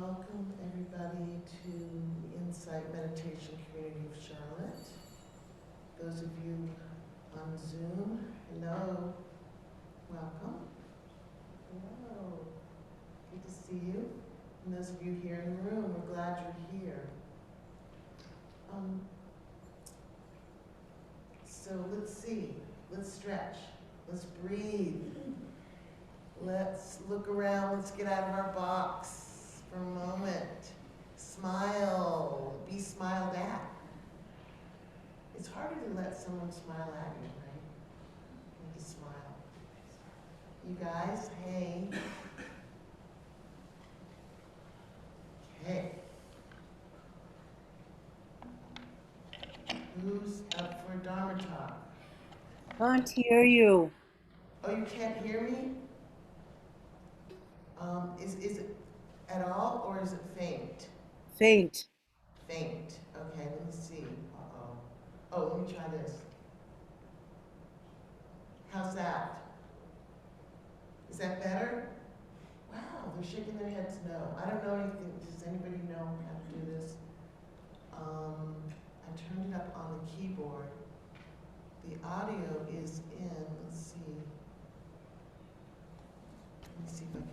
Welcome everybody to the Insight Meditation Community of Charlotte. Those of you on Zoom, hello, welcome. Hello, good to see you. And those of you here in the room, we're glad you're here. So let's see, let's stretch, let's breathe. Let's look around, let's get out of our box for a moment. Smile, be smiled at. It's harder to let someone smile at you, right? Than to smile. You guys, hey. Okay. Who's up for Dharma talk? Can't hear you. Oh, you can't hear me? Is it at all, or is it faint? Faint. Faint. Okay, let me see. Uh-oh. Oh, let me try this. How's that? Is that better? Wow, they're shaking their heads no. I don't know anything. Does anybody know how to do this? I turned it up on the keyboard. The audio is in. Let's see. Let me see if I can.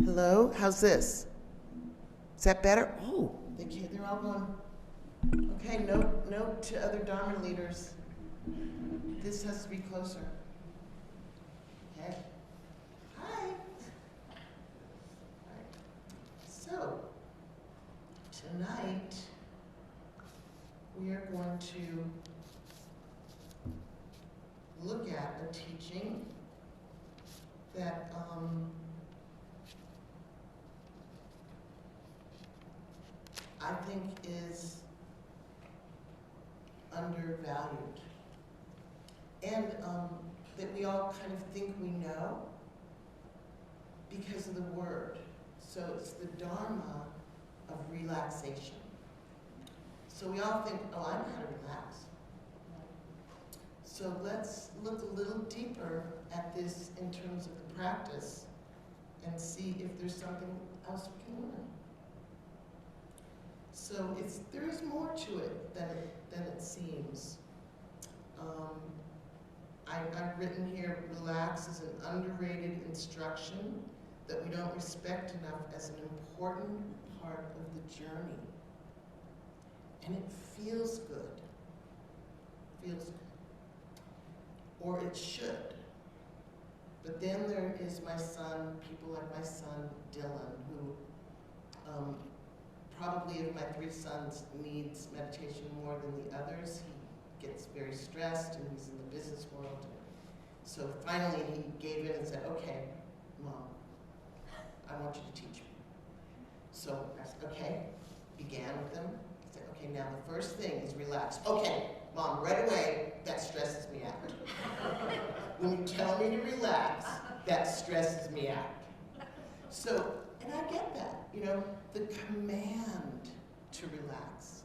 Hello? How's this? Is that better? Oh, they're all going. Okay, note to other Dharma leaders. This has to be closer. Okay. Hi. All right. So, tonight we are going to look at a teaching that I think is undervalued, and that we all kind of think we know because of the word. So it's the Dharma of relaxation. So we all think, oh, I know how to relax. So let's look a little deeper at this in terms of the practice and see if there's something else we can learn. So there is more to it than it seems. I've written here, relax is an underrated instruction that we don't respect enough as an important part of the journey. And it feels good. Feels good. Or it should. But then there is my son, people like my son, Dylan, who probably of my three sons needs meditation more than the others. He gets very stressed and he's in the business world. So finally he gave in and said, okay, Mom, I want you to teach me. So I said, okay, began with him. He said, okay, now the first thing is relax. Okay, Mom, right away, that stresses me out. When you tell me to relax, that stresses me out. So, and I get that, the command to relax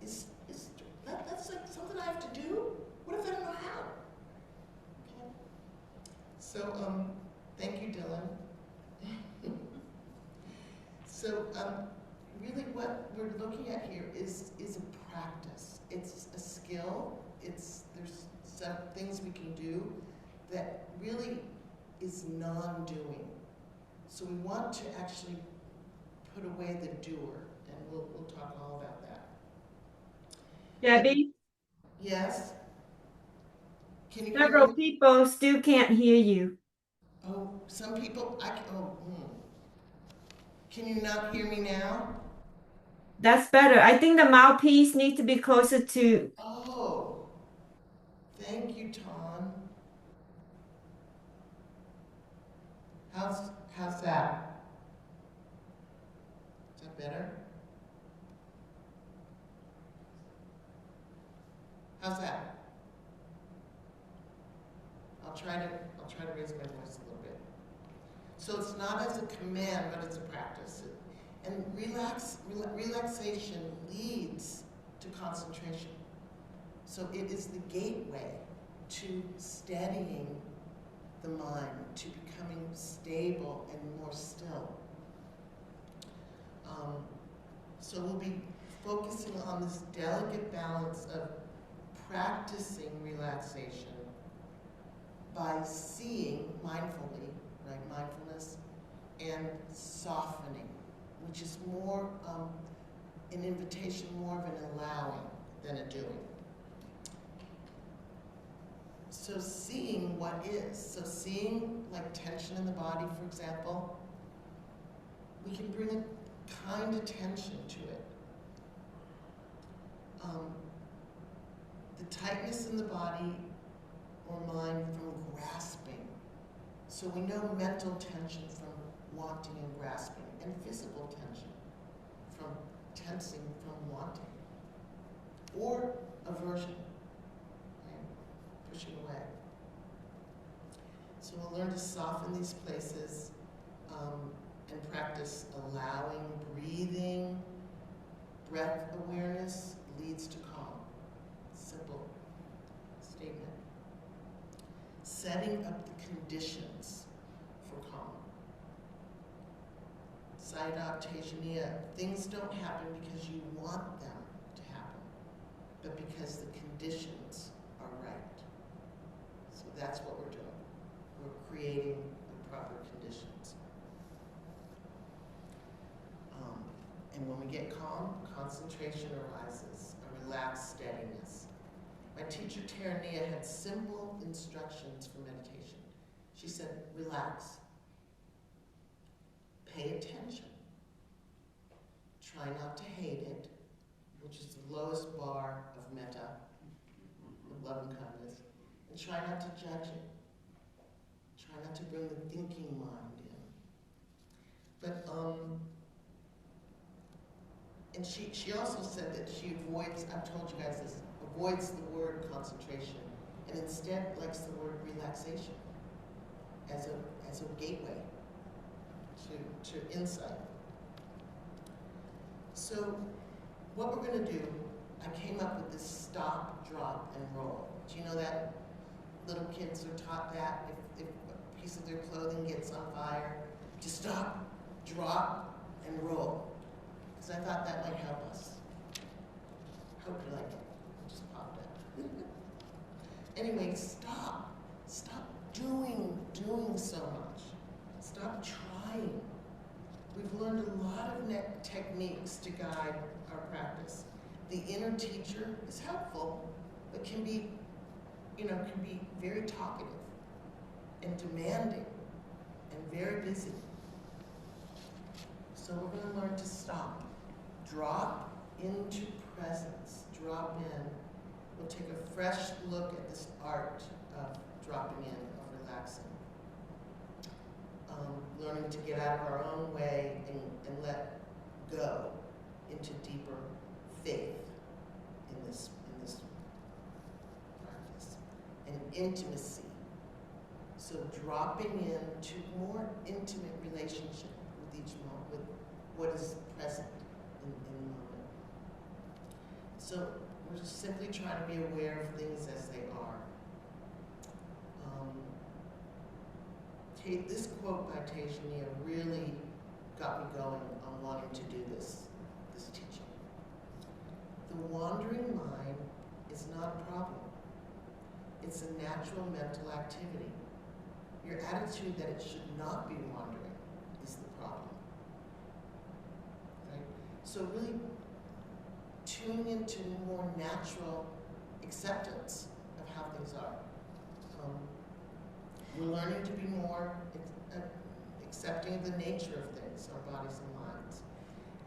that's like something I have to do. What if I don't know how? Okay. So, thank you, Dylan. So, really what we're looking at here is a practice. It's a skill. There's some things we can do that really is non-doing. So we want to actually put away the doer, and we'll talk all about that. Debbie, Yes? Can you hear several me? people still can't hear you. Oh, some people, Can you not hear me now? That's better. I think the mouthpiece needs to be closer to. Oh, thank you, Tom. How's that? Is that better? How's that? I'll try to raise my voice a little bit. So it's not as a command, but it's a practice. And relaxation leads to concentration. So it is the gateway to steadying the mind to becoming stable and more still. So we'll be focusing on this delicate balance of practicing relaxation by seeing mindfully, right, mindfulness, and softening, which is more an invitation, more of an allowing than a doing. So seeing what is, so seeing like tension in the body, for example, we can bring a kind attention to it. The tightness in the body or mind from grasping. So we know mental tension from wanting and grasping, and physical tension from tensing from wanting, or aversion, right? Pushing away. So we'll learn to soften these places and practice allowing, breathing. Breath awareness leads to calm. Simple statement. Setting up the conditions for calm. Sayadaw Tejaniya, things don't happen because you want them to happen, but because the conditions are right. So that's what we're doing. We're creating the proper conditions. And when we get calm, concentration arises, a relaxed steadiness. My teacher, Terania, had simple instructions for meditation. She said, relax, pay attention, try not to hate it, which is the lowest bar of metta, of love and kindness, and try not to judge it. Try not to bring the thinking mind in. But, and she also said that she avoids, I've told you guys this, avoids the word concentration, and instead likes the word relaxation as a gateway to insight. So what we're going to do, I came up with this stop, drop, and roll. Do you know that? Little kids are taught that if a piece of their clothing gets on fire, to stop, drop, and roll. Because I thought that might help us. Hope you like it. It just popped out. Anyway, stop. Stop doing so much. Stop trying. We've learned a lot of techniques to guide our practice. The inner teacher is helpful, but can be very talkative and demanding and very busy. So we're going to learn to stop. Drop into presence. Drop in. We'll take a fresh look at this art of dropping in, of relaxing. Learning to get out of our own way and let go into deeper faith in this practice. And intimacy. So dropping into more intimate relationship with each moment, with what is present in the moment. So we're just simply trying to be aware of things as they are. This quote by Tejaniya really got me going on wanting to do this teaching. The wandering mind is not a problem. It's a natural mental activity. Your attitude that it should not be wandering is the problem. Right? So really tuning into more natural acceptance of how things are. We're learning to be more accepting of the nature of things, our bodies and minds.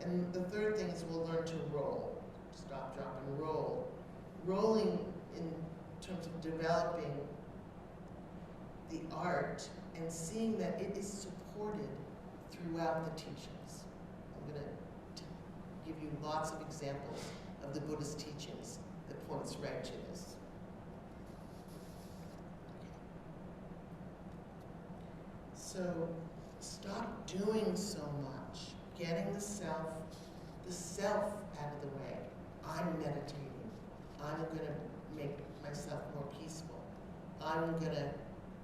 And the third thing is we'll learn to roll. Stop, drop, and roll. Rolling in terms of developing the art and seeing that it is supported throughout the teachings. I'm going to give you lots of examples of the Buddha's teachings that points right to this. So stop doing so much, getting the self out of the way. I'm meditating. I'm going to make myself more peaceful. I'm going to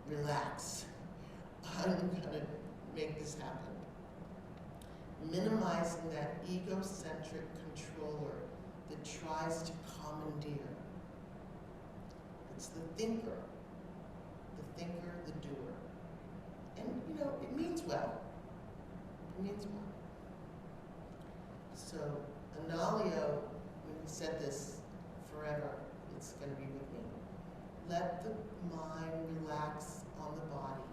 relax. I'm gonna make this happen. Minimizing that egocentric controller that tries to commandeer. It's the thinker, the doer. And you know, it means well. It means well. So Analio, when he said this, forever, it's going to be with me. Let the mind relax on the body,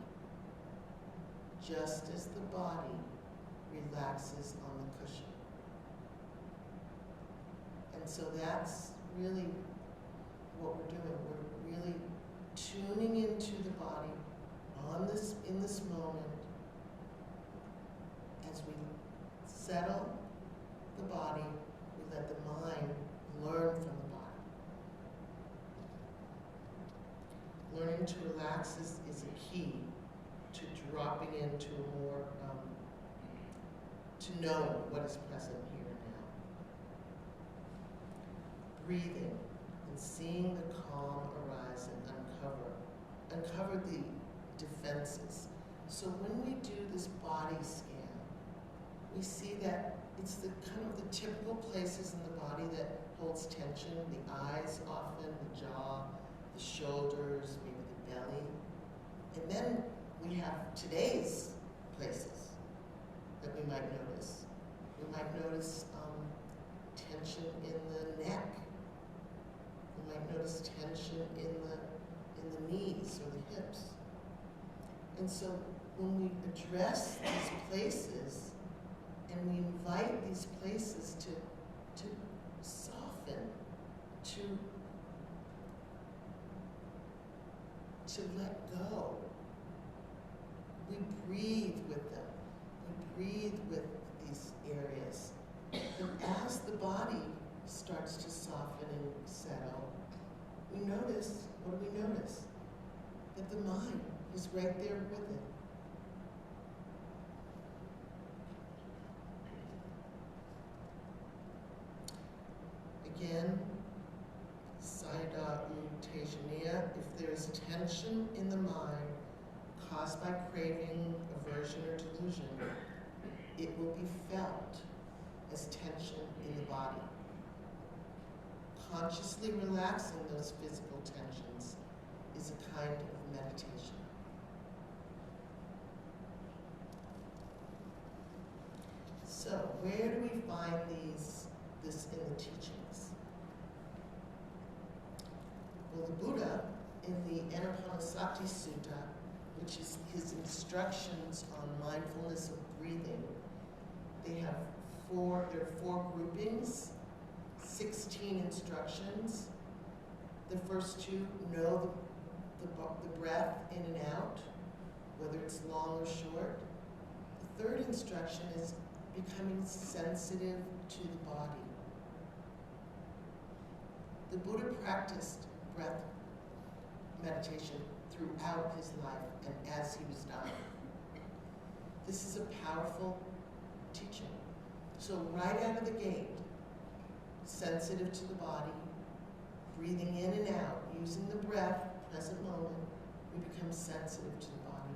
just as the body relaxes on the cushion. And so that's really what we're doing. We're really tuning into the body in this moment as we settle the body, we let the mind learn from the body. Learning to relax is a key to dropping into a more, to know what is present here and now. Breathing and seeing the calm arise and uncover the defenses. So when we do this body scan, we see that it's the kind of the typical places in the body that holds tension, the eyes often, the jaw, the shoulders, maybe the belly. And then we have today's places that we might notice. We might notice tension in the neck. We might notice tension in the knees or the hips. And so when we address these places and we invite these places to soften, to let go, we breathe with them. We breathe with these areas. And as the body starts to soften and settle, we notice, what do we notice? That the mind is right there with it. Again, Sayadaw U Tejaniya, if there is tension in the mind caused by craving, aversion, or delusion, it will be felt as tension in the body. Consciously relaxing those physical tensions is a kind of meditation. So, where do we find this in the teachings? Well, the Buddha, in the Anapanasati Sutta, which is his instructions on mindfulness of breathing, there are four groupings, 16 instructions. The first two, know the breath in and out, whether it's long or short. The third instruction is becoming sensitive to the body. The Buddha practiced breath meditation throughout his life and as he was dying. This is a powerful teaching. So right out of the gate, sensitive to the body, breathing in and out, using the breath, present moment, we become sensitive to the body.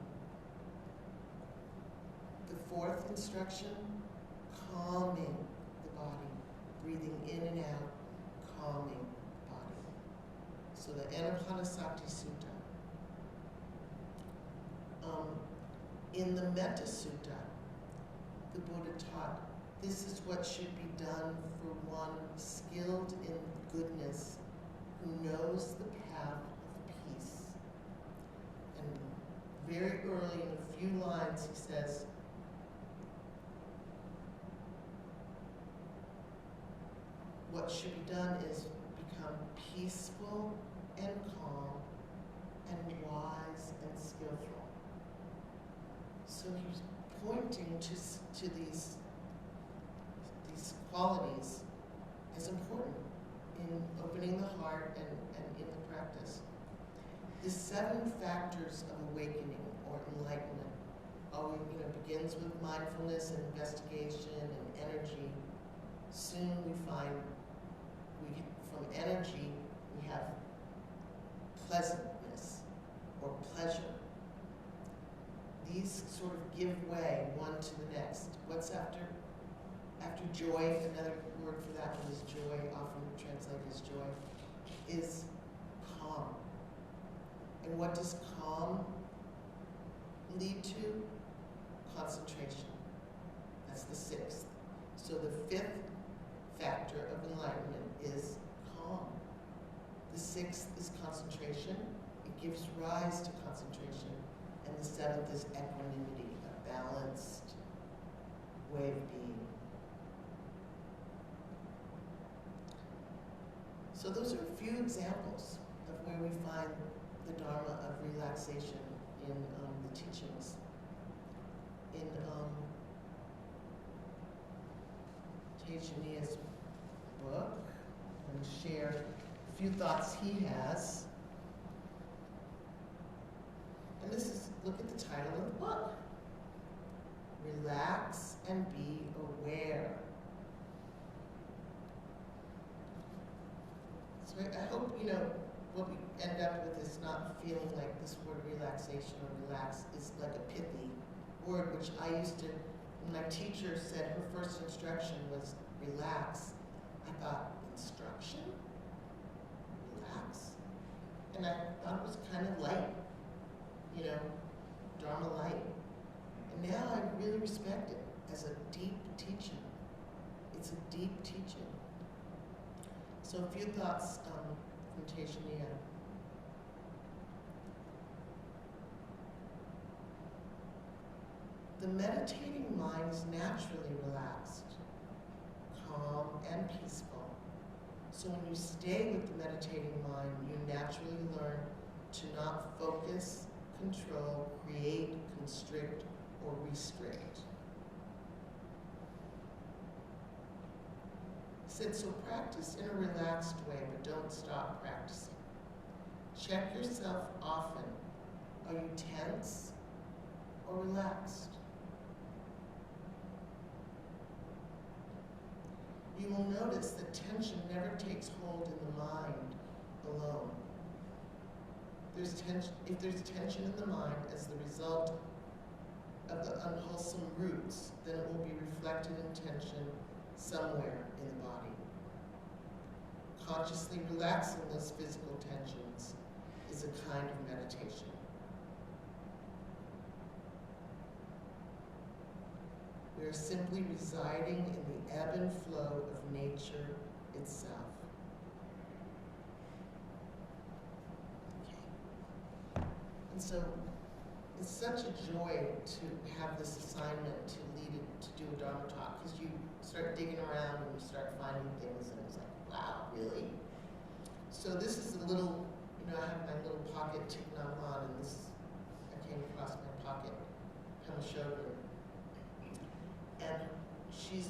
The fourth instruction, calming the body, breathing in and out, calming the body. So the Anapanasati Sutta. In the Metta Sutta, the Buddha taught, this is what should be done for one skilled in goodness who knows the path of peace. And very early in a few lines he says, what should be done is become peaceful and calm and wise and skillful. So he's pointing to these qualities as important in opening the heart and in the practice. The 7 factors of awakening or enlightenment begins with mindfulness and investigation and energy. Soon we find from energy we have pleasantness or pleasure. these sort of give way one to the next. What's after joy? Another word for that one is joy, often translated as joy, is calm. And what does calm lead to? Concentration. That's the sixth. So the fifth factor of enlightenment is calm. The sixth is concentration. It gives rise to concentration. And the seventh is equanimity, a balanced way of being. So those are a few examples of where we find the Dharma of relaxation in the teachings. In Tejaniya's book, I'm going to share a few thoughts he has. And this is, look at the title of the book. Relax and be aware. So I hope, what we end up with is not feeling like this word relaxation or relax is like a pithy word, which I used to, when my teacher said her first instruction was relax, I thought, instruction? Relax? And I thought it was kind of light, Dharma light. And now I really respect it as a deep teaching. It's a deep teaching. So a few thoughts from Tejaniya. The meditating mind is naturally relaxed, calm, and peaceful. So when you stay with the meditating mind, you naturally learn to not focus, control, create, constrict, or restrict. He said, so practice in a relaxed way, but don't stop practicing. Check yourself often. Are you tense or relaxed? You will notice that tension never takes hold in the mind alone. If there's tension in the mind as the result of the unwholesome roots, then it will be reflected in tension somewhere in the body. Consciously relaxing those physical tensions is a kind of meditation. We are simply residing in the ebb and flow of nature itself. Okay. And so it's such a joy to have this assignment to lead it, to do a Dharma talk, because you start digging around and you start finding things, and it's like, wow, really? So this is a little, I have my little pocket Thich Nhat Hanh, and this, I came across my pocket Pema Chodron. And she's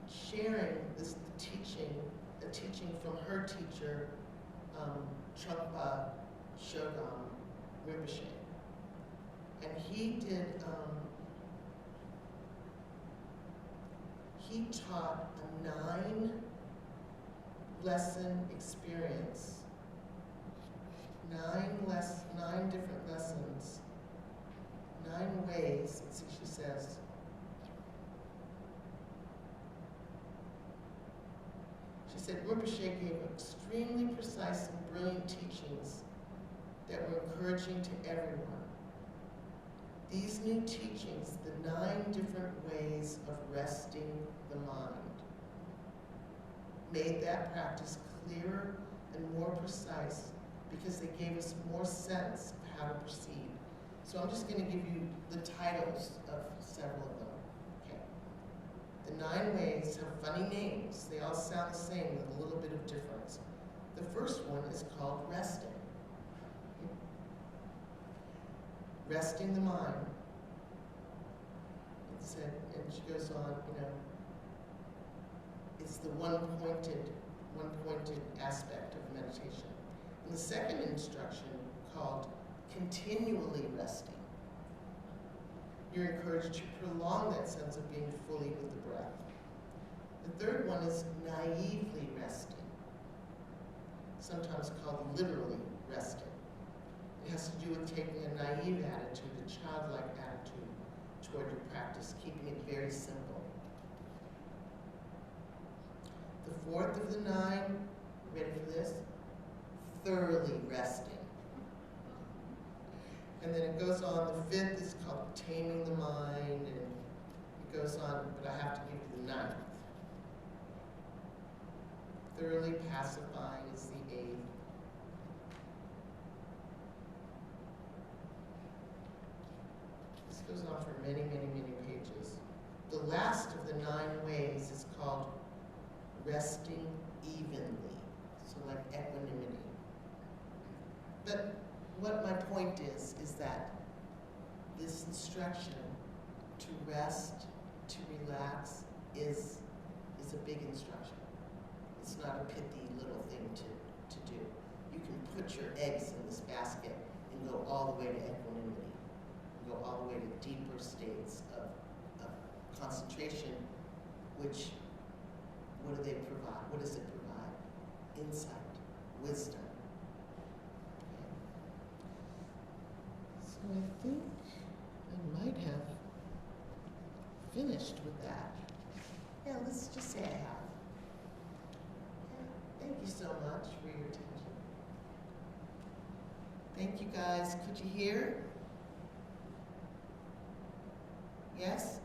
sharing this a teaching from her teacher, Trungpa Shogam Rinpoche. And he taught a 9-lesson experience, 9 different lessons, 9 ways, let's see, she says. She said, Rinpoche gave extremely precise and brilliant teachings that were encouraging to everyone. These new teachings, the 9 different ways of resting the mind, made that practice clearer and more precise because they gave us more sense of how to proceed. So I'm just going to give you the titles of several of them. Okay. The 9 ways have funny names. They all sound the same with a little bit of difference. The first one is called resting. Resting the mind. It said, and she goes on, it's the one-pointed aspect of meditation. And the second instruction, called continually resting, you're encouraged to prolong that sense of being fully with the breath. The third one is naively resting, sometimes called literally resting. It has to do with taking a naive attitude, a childlike attitude, attitude toward your practice, keeping it very simple. The fourth of the 9, ready for this? Thoroughly resting. And then it goes on, the 5th is called taming the mind, and it goes on, but I have to give you the 9th. Thoroughly pacifying is the 8th. This goes on for many, many, many pages. The last of the 9 ways is called resting evenly, so like equanimity. But what my point is that this instruction to rest, to relax, is a big instruction. It's not a pithy little thing to do. You can put your eggs in this basket and go all the way to equanimity, and go all the way to deeper states of concentration, which, what do they provide? What does it provide? Insight, wisdom. So I think I might have finished with that. Yeah, let's just say I have. Yeah, thank you so much for your attention. Thank you guys. Could you hear? Yes?